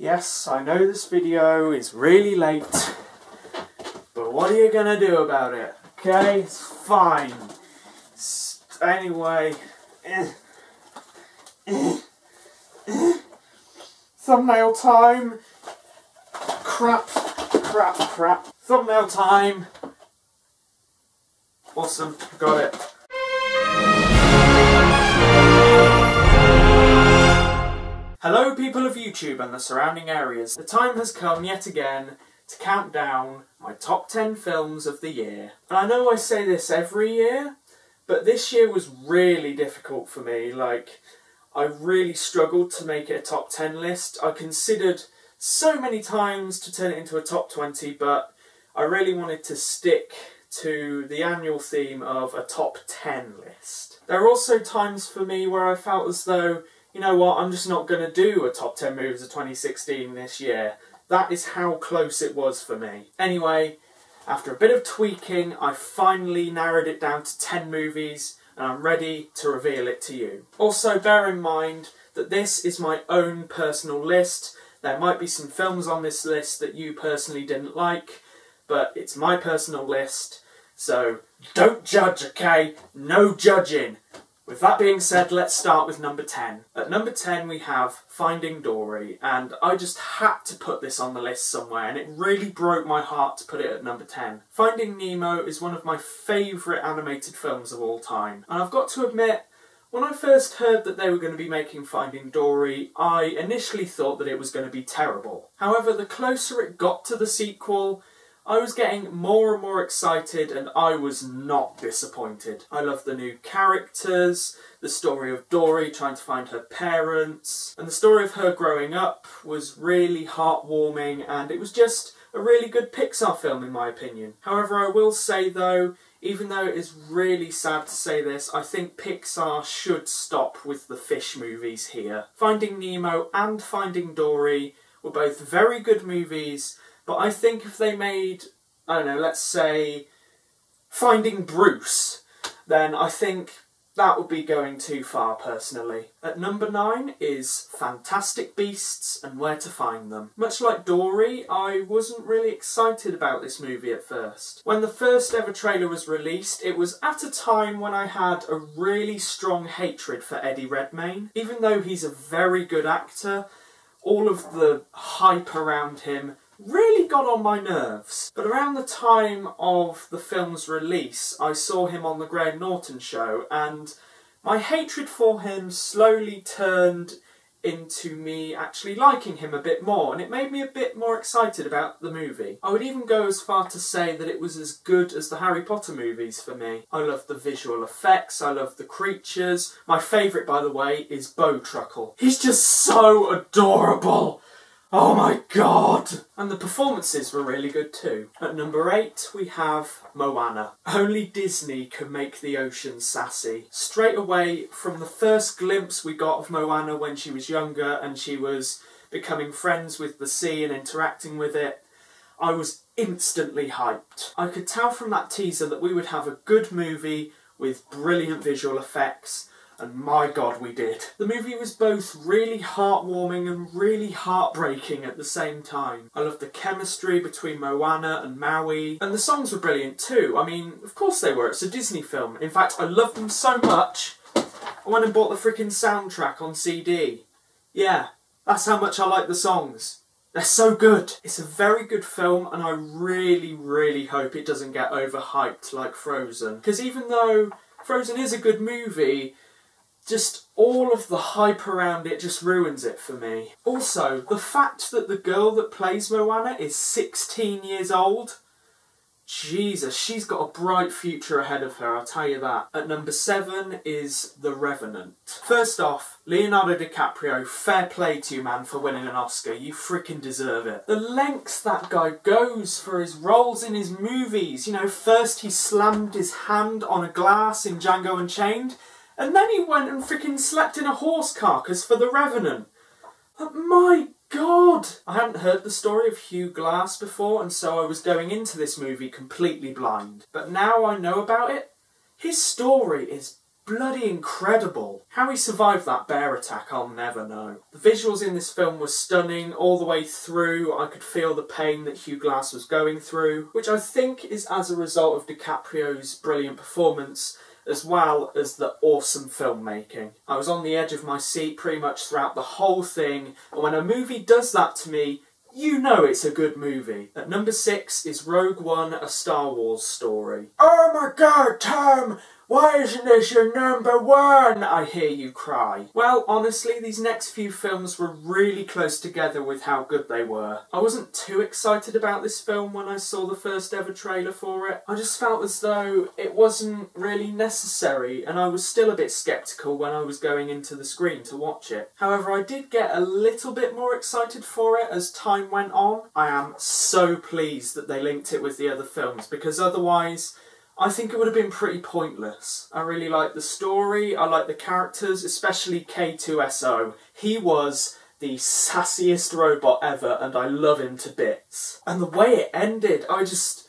Yes, I know this video is really late, but what are you gonna do about it? Okay, it's fine. Anyway, thumbnail time. Crap. Thumbnail time. Awesome, got it. Hello people of YouTube and the surrounding areas. The time has come yet again to count down my top 10 films of the year. And I know I say this every year, but this year was really difficult for me. I really struggled to make it a top 10 list. I considered so many times to turn it into a top 20, but I really wanted to stick to the annual theme of a top 10 list. There are also times for me where I felt as though, you know what, I'm just not going to do a top 10 movies of 2016 this year. That is how close it was for me. Anyway, after a bit of tweaking, I finally narrowed it down to 10 movies, and I'm ready to reveal it to you. Also, bear in mind that this is my own personal list. There might be some films on this list that you personally didn't like, but it's my personal list, so don't judge, okay? No judging. With that being said, let's start with number 10. At number 10 we have Finding Dory, and I just had to put this on the list somewhere, and it really broke my heart to put it at number 10. Finding Nemo is one of my favourite animated films of all time, and I've got to admit, when I first heard that they were going to be making Finding Dory, I initially thought that it was going to be terrible. However, the closer it got to the sequel, I was getting more and more excited, and I was not disappointed. I loved the new characters, the story of Dory trying to find her parents, and the story of her growing up was really heartwarming, and it was just a really good Pixar film in my opinion. However, I will say though, even though it is really sad to say this, I think Pixar should stop with the fish movies here. Finding Nemo and Finding Dory were both very good movies, but I think if they made, I don't know, let's say Finding Bruce, then I think that would be going too far personally. At number 9 is Fantastic Beasts and Where to Find Them. Much like Dory, I wasn't really excited about this movie at first. When the first ever trailer was released, it was at a time when I had a really strong hatred for Eddie Redmayne. Even though he's a very good actor, all of the hype around him really got on my nerves. But around the time of the film's release, I saw him on the Graham Norton show, and my hatred for him slowly turned into me actually liking him a bit more, and it made me a bit more excited about the movie. I would even go as far to say that it was as good as the Harry Potter movies for me. I love the visual effects, I love the creatures. My favourite, by the way, is Beau Truckle. He's just so adorable! Oh my god! And the performances were really good too. At number 8 we have Moana. Only Disney can make the ocean sassy. Straight away, from the first glimpse we got of Moana when she was younger and she was becoming friends with the sea and interacting with it, I was instantly hyped. I could tell from that teaser that we would have a good movie with brilliant visual effects, and my god we did. The movie was both really heartwarming and really heartbreaking at the same time. I loved the chemistry between Moana and Maui, and the songs were brilliant too. I mean, of course they were, it's a Disney film. In fact, I loved them so much, I went and bought the freaking soundtrack on CD. Yeah, that's how much I like the songs. They're so good. It's a very good film, and I really, really hope it doesn't get overhyped like Frozen. Because even though Frozen is a good movie, just all of the hype around it just ruins it for me. Also, the fact that the girl that plays Moana is 16 years old, Jesus, she's got a bright future ahead of her, I'll tell you that. At number 7 is The Revenant. First off, Leonardo DiCaprio, fair play to you, man, for winning an Oscar. You freaking deserve it. The lengths that guy goes for his roles in his movies. You know, first he slammed his hand on a glass in Django Unchained, and then he went and freaking slept in a horse carcass for The Revenant. My god! I hadn't heard the story of Hugh Glass before, and so I was going into this movie completely blind. But now I know about it, his story is bloody incredible. How he survived that bear attack, I'll never know. The visuals in this film were stunning all the way through. I could feel the pain that Hugh Glass was going through, which I think is as a result of DiCaprio's brilliant performance, as well as the awesome filmmaking. I was on the edge of my seat pretty much throughout the whole thing, and when a movie does that to me, you know it's a good movie. At number 6 is Rogue One, A Star Wars Story. Oh my god, Tom! Why isn't this your number 1? I hear you cry. Well, honestly, these next few films were really close together with how good they were. I wasn't too excited about this film when I saw the first ever trailer for it. I just felt as though it wasn't really necessary, and I was still a bit sceptical when I was going into the screen to watch it. However, I did get a little bit more excited for it as time went on. I am so pleased that they linked it with the other films, because otherwise I think it would have been pretty pointless. I really like the story, I like the characters, especially K2SO. He was the sassiest robot ever, and I love him to bits. And the way it ended, I just...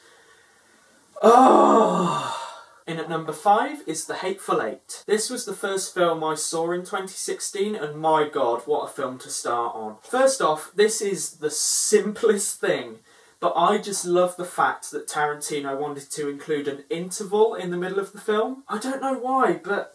oh. In at number 5 is The Hateful Eight. This was the first film I saw in 2016, and my god, what a film to start on. First off, this is the simplest thing, but I just love the fact that Tarantino wanted to include an interval in the middle of the film. I don't know why, but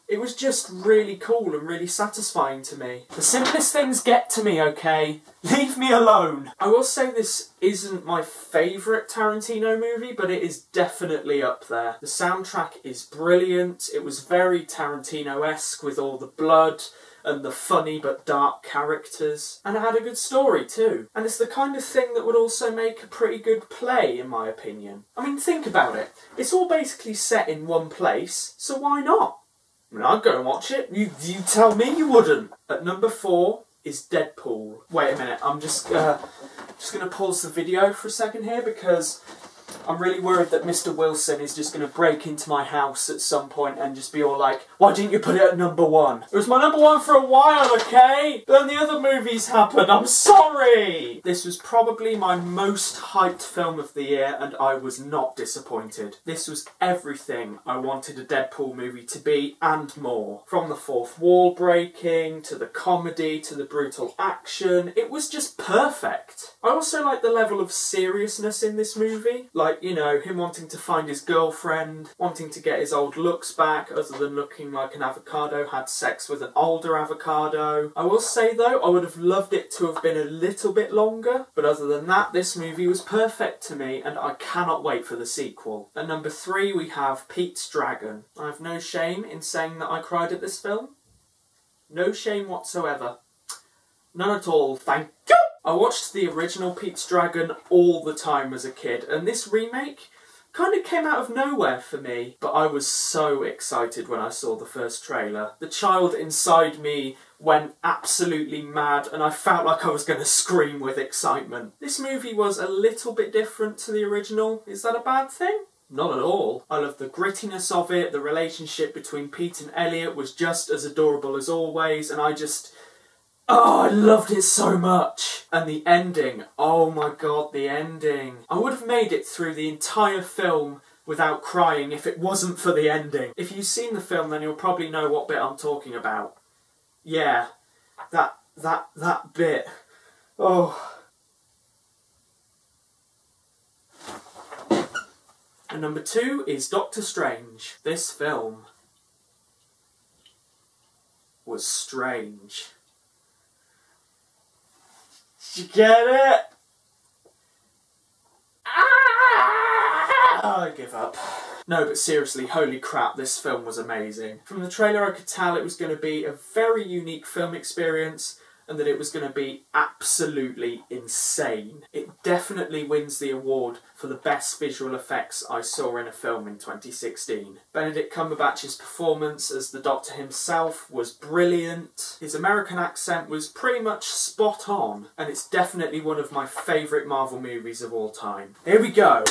it was just really cool and really satisfying to me. The simplest things get to me, okay? Leave me alone! I will say this isn't my favourite Tarantino movie, but it is definitely up there. The soundtrack is brilliant. It was very Tarantino-esque with all the blood and the funny but dark characters. And it had a good story too. And it's the kind of thing that would also make a pretty good play, in my opinion. I mean, think about it. It's all basically set in one place, so why not? I mean, I'd go and watch it. You tell me you wouldn't. At number 4 is Deadpool. Wait a minute, I'm just going to pause the video for a second here, because I'm really worried that Mr. Wilson is just going to break into my house at some point and just be all like, why didn't you put it at number 1? It was my number 1 for a while, okay? But then the other movies happened, I'm sorry! This was probably my most hyped film of the year, and I was not disappointed. This was everything I wanted a Deadpool movie to be, and more. From the fourth wall breaking, to the comedy, to the brutal action, it was just perfect. I also like the level of seriousness in this movie. Like, you know, him wanting to find his girlfriend, wanting to get his old looks back, other than looking like an avocado, had sex with an older avocado. I will say though, I would have loved it to have been a little bit longer, but other than that, this movie was perfect to me, and I cannot wait for the sequel. At number 3 we have Pete's Dragon. I have no shame in saying that I cried at this film. No shame whatsoever. None at all, thank you! I watched the original Pete's Dragon all the time as a kid, and this remake kind of came out of nowhere for me, but I was so excited when I saw the first trailer. The child inside me went absolutely mad, and I felt like I was going to scream with excitement. This movie was a little bit different to the original. Is that a bad thing? Not at all. I love the grittiness of it, the relationship between Pete and Elliot was just as adorable as always, and oh, I loved it so much! And the ending, oh my god, the ending. I would have made it through the entire film without crying if it wasn't for the ending. If you've seen the film, then you'll probably know what bit I'm talking about. Yeah, that bit. Oh. And number 2 is Doctor Strange. This film was strange. Did you get it? I give up. No, but seriously, holy crap, this film was amazing. From the trailer I could tell it was going to be a very unique film experience, and that it was going to be absolutely insane. It definitely wins the award for the best visual effects I saw in a film in 2016. Benedict Cumberbatch's performance as the Doctor himself was brilliant. His American accent was pretty much spot on, and it's definitely one of my favourite Marvel movies of all time. Here we go.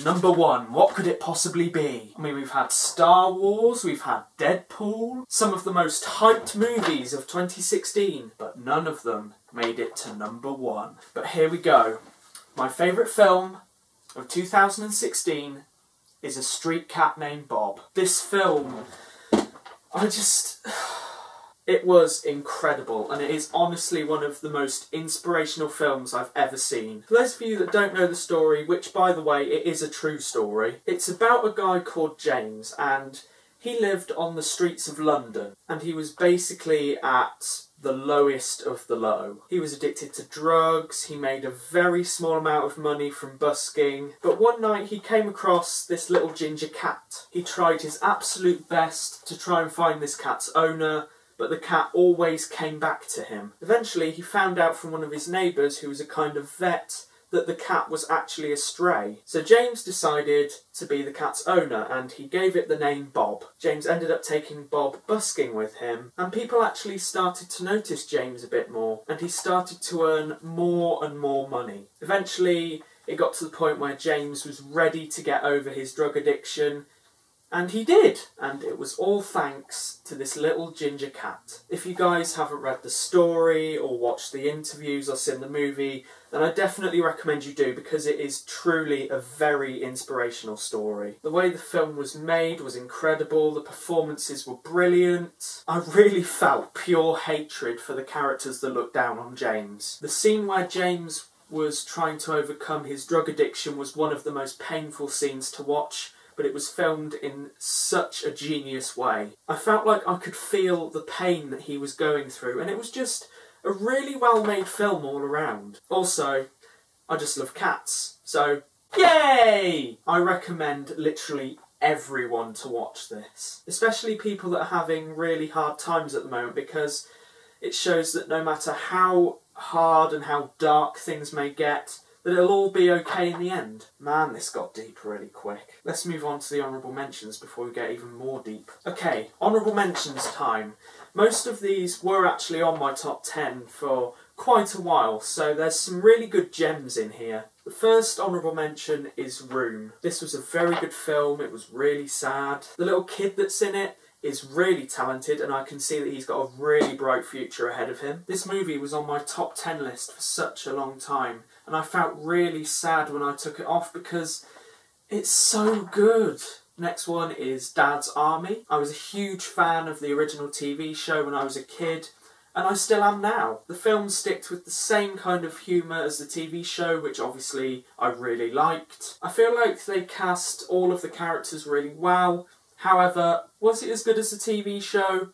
Number 1, what could it possibly be? I mean, we've had Star Wars, we've had Deadpool, some of the most hyped movies of 2016, but none of them made it to number 1. But here we go. My favourite film of 2016 is A Street Cat Named Bob. This film It was incredible, and it is honestly one of the most inspirational films I've ever seen. For those of you that don't know the story, which by the way, it is a true story, it's about a guy called James, and he lived on the streets of London, and he was basically at the lowest of the low. He was addicted to drugs, he made a very small amount of money from busking, but one night he came across this little ginger cat. He tried his absolute best to try and find this cat's owner, but the cat always came back to him. Eventually he found out from one of his neighbours, who was a kind of vet, that the cat was actually a stray. So James decided to be the cat's owner, and he gave it the name Bob. James ended up taking Bob busking with him, and people actually started to notice James a bit more, and he started to earn more and more money. Eventually it got to the point where James was ready to get over his drug addiction, and he did, and it was all thanks to this little ginger cat. If you guys haven't read the story or watched the interviews or seen the movie, then I definitely recommend you do, because it is truly a very inspirational story. The way the film was made was incredible, the performances were brilliant. I really felt pure hatred for the characters that looked down on James. The scene where James was trying to overcome his drug addiction was one of the most painful scenes to watch, but it was filmed in such a genius way. I felt like I could feel the pain that he was going through, and it was just a really well-made film all around. Also, I just love cats, so yay! I recommend literally everyone to watch this, especially people that are having really hard times at the moment, because it shows that no matter how hard and how dark things may get, that it'll all be okay in the end. Man, this got deep really quick. Let's move on to the honourable mentions before we get even more deep. Okay, honourable mentions time. Most of these were actually on my top 10 for quite a while, so there's some really good gems in here. The first honourable mention is Room. This was a very good film, it was really sad. The little kid that's in it is really talented, and I can see that he's got a really bright future ahead of him. This movie was on my top 10 list for such a long time, and I felt really sad when I took it off because it's so good. Next one is Dad's Army. I was a huge fan of the original TV show when I was a kid, and I still am now. The film sticks with the same kind of humour as the TV show, which obviously I really liked. I feel like they cast all of the characters really well. However, was it as good as the TV show?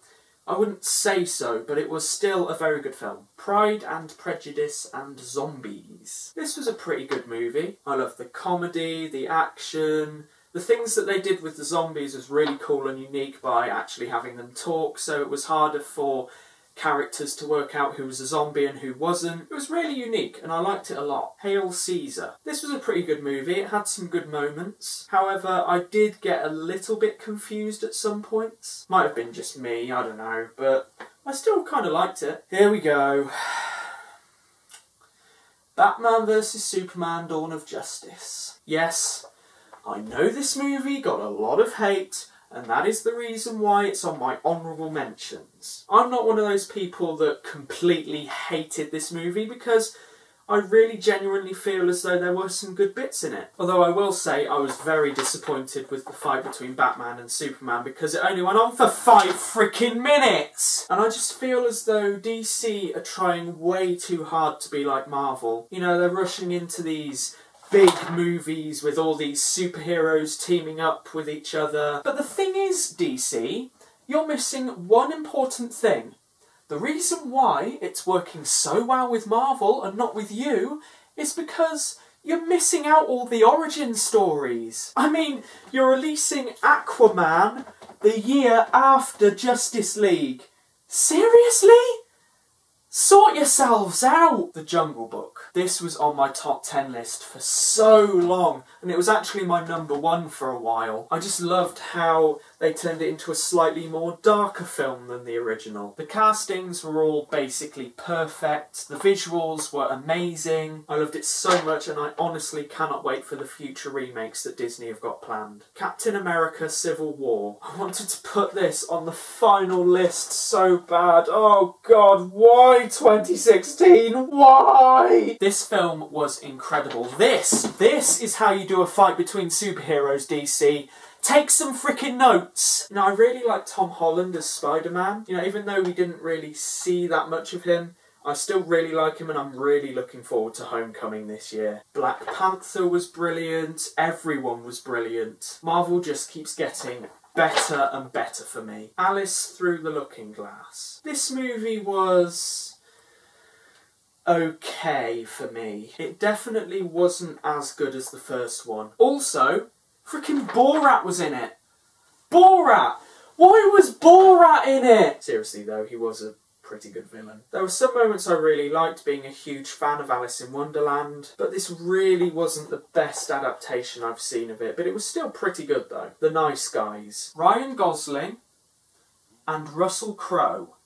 I wouldn't say so, but it was still a very good film. Pride and Prejudice and Zombies. This was a pretty good movie. I loved the comedy, the action. The things that they did with the zombies was really cool and unique by actually having them talk, so it was harder for characters to work out who was a zombie and who wasn't. It was really unique and I liked it a lot. Hail Caesar. This was a pretty good movie, it had some good moments. However, I did get a little bit confused at some points. Might have been just me, I don't know, but I still kind of liked it. Here we go. Batman vs Superman: Dawn of Justice. Yes, I know this movie got a lot of hate, and that is the reason why it's on my honourable mentions. I'm not one of those people that completely hated this movie, because I really genuinely feel as though there were some good bits in it. Although I will say I was very disappointed with the fight between Batman and Superman, because it only went on for 5 freaking minutes! And I just feel as though DC are trying way too hard to be like Marvel. You know, they're rushing into these big movies with all these superheroes teaming up with each other. But the thing is, DC, you're missing one important thing. The reason why it's working so well with Marvel and not with you is because you're missing out all the origin stories. I mean, you're releasing Aquaman the year after Justice League. Seriously? Sort yourselves out! The Jungle Book. This was on my top 10 list for so long, and it was actually my number 1 for a while. I just loved how they turned it into a slightly more darker film than the original. The castings were all basically perfect, the visuals were amazing, I loved it so much, and I honestly cannot wait for the future remakes that Disney have got planned. Captain America: Civil War. I wanted to put this on the final list so bad. Oh god, why 2016? Why? This film was incredible. This is how you do a fight between superheroes, DC. Take some freaking notes! You know, I really like Tom Holland as Spider-Man. You know, even though we didn't really see that much of him, I still really like him and I'm really looking forward to Homecoming this year. Black Panther was brilliant, everyone was brilliant. Marvel just keeps getting better and better for me. Alice Through the Looking Glass. This movie was okay for me. It definitely wasn't as good as the first one. Also, freaking Borat was in it. Borat! Why was Borat in it? Seriously though, he was a pretty good villain. There were some moments I really liked, being a huge fan of Alice in Wonderland, but this really wasn't the best adaptation I've seen of it, but it was still pretty good though. The Nice Guys. Ryan Gosling and Russell Crowe.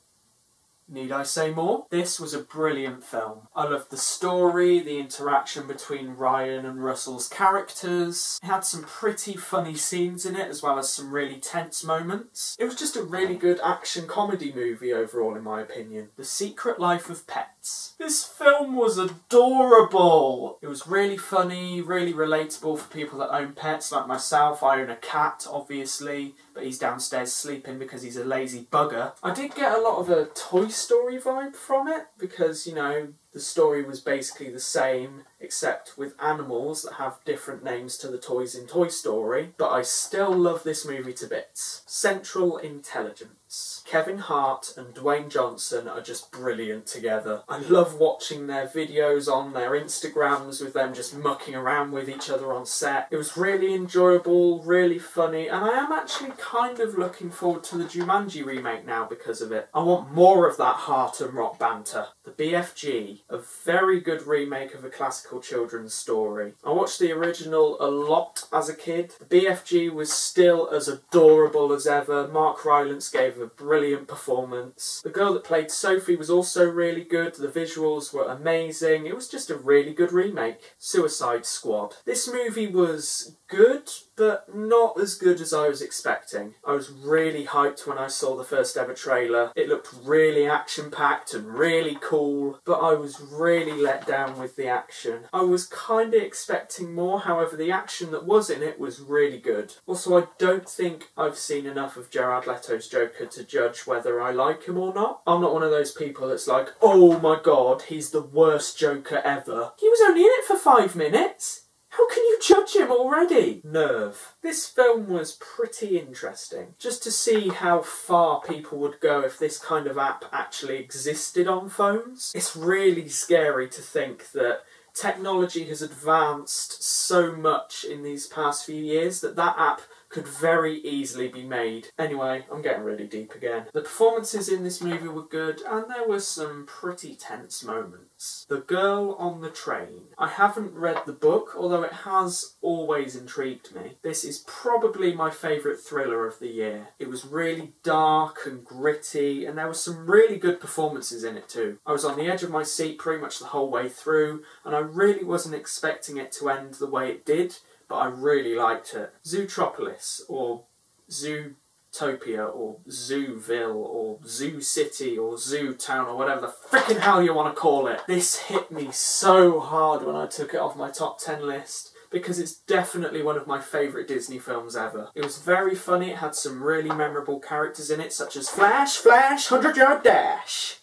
Need I say more? This was a brilliant film. I loved the story, the interaction between Ryan and Russell's characters. It had some pretty funny scenes in it, as well as some really tense moments. It was just a really good action comedy movie overall, in my opinion. The Secret Life of Pets. This film was adorable! It was really funny, really relatable for people that own pets, like myself. I own a cat, obviously, but he's downstairs sleeping because he's a lazy bugger. I did get a lot of a Toy Story vibe from it, because, you know, the story was basically the same, except with animals that have different names to the toys in Toy Story, but I still love this movie to bits. Central Intelligence. Kevin Hart and Dwayne Johnson are just brilliant together. I love watching their videos on their Instagrams with them just mucking around with each other on set. It was really enjoyable, really funny, and I am actually kind of looking forward to the Jumanji remake now because of it. I want more of that Hart and Rock banter. The BFG, a very good remake of a classical children's story. I watched the original a lot as a kid. The BFG was still as adorable as ever. Mark Rylance gave a brilliant performance. The girl that played Sophie was also really good. The visuals were amazing. It was just a really good remake. Suicide Squad. This movie was good, but not as good as I was expecting. I was really hyped when I saw the first ever trailer. It looked really action-packed and really cool, but I was really let down with the action. I was kind of expecting more, however the action that was in it was really good. Also, I don't think I've seen enough of Jared Leto's Joker to judge whether I like him or not. I'm not one of those people that's like, oh my god, he's the worst Joker ever. He was only in it for 5 minutes. How can you judge him already? Nerve. This film was pretty interesting. Just to see how far people would go if this kind of app actually existed on phones. It's really scary to think that technology has advanced so much in these past few years that that app could very easily be made. Anyway, I'm getting really deep again. The performances in this movie were good, and there were some pretty tense moments. The Girl on the Train. I haven't read the book, although it has always intrigued me. This is probably my favourite thriller of the year. It was really dark and gritty, and there were some really good performances in it too. I was on the edge of my seat pretty much the whole way through, and I really wasn't expecting it to end the way it did, but I really liked it. Zootropolis, or Zootopia, or Zooville, or Zoo City, or Zoo Town, or whatever the frickin' hell you want to call it. This hit me so hard when I took it off my top 10 list, because it's definitely one of my favourite Disney films ever. It was very funny, it had some really memorable characters in it, such as Flash, 100-yard dash.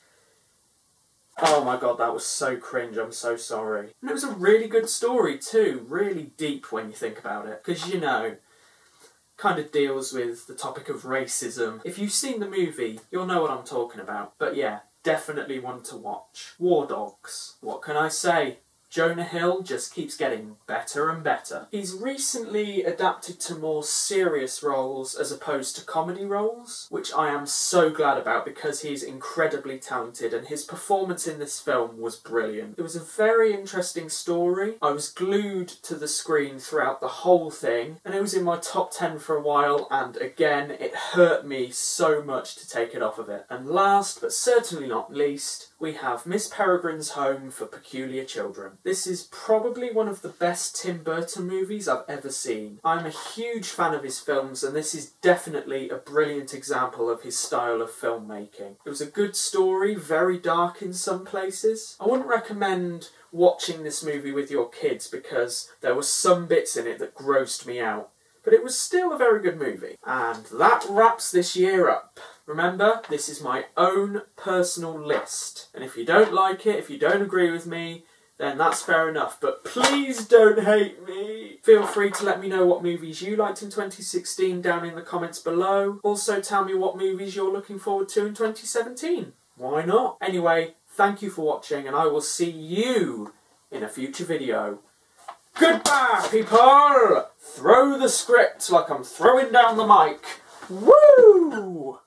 Oh my god, that was so cringe, I'm so sorry. And it was a really good story too, really deep when you think about it. Because, you know, kind of deals with the topic of racism. If you've seen the movie, you'll know what I'm talking about. But yeah, definitely one to watch. War Dogs. What can I say? Jonah Hill just keeps getting better and better. He's recently adapted to more serious roles as opposed to comedy roles, which I am so glad about because he's incredibly talented and his performance in this film was brilliant. It was a very interesting story. I was glued to the screen throughout the whole thing, and it was in my top 10 for a while, and again, it hurt me so much to take it off of it. And last, but certainly not least, we have Miss Peregrine's Home for Peculiar Children. This is probably one of the best Tim Burton movies I've ever seen. I'm a huge fan of his films, and this is definitely a brilliant example of his style of filmmaking. It was a good story, very dark in some places. I wouldn't recommend watching this movie with your kids because there were some bits in it that grossed me out. but it was still a very good movie. And that wraps this year up. Remember, this is my own personal list. And if you don't like it, if you don't agree with me, then that's fair enough. But please don't hate me. Feel free to let me know what movies you liked in 2016 down in the comments below. Also tell me what movies you're looking forward to in 2017. Why not? Anyway, thank you for watching, and I will see you in a future video. Goodbye, people! Throw the script like I'm throwing down the mic. Woo!